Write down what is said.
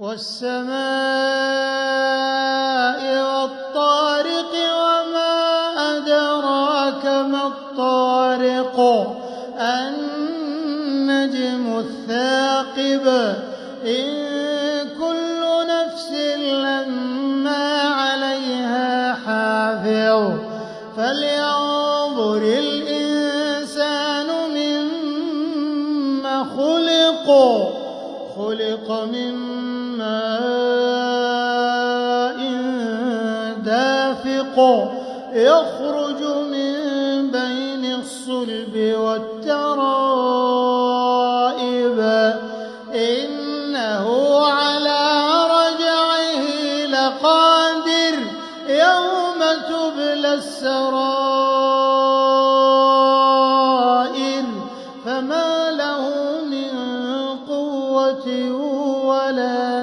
والسماء والطارق وما أدراك ما الطارق النجم الثاقب إن كل نفس لما عليها حافظ فلينظر الإنسان مما خلق من ماء دافق يخرج من بين الصلب والترائب إنه على رجعه لقادر يوم تبلى السرائر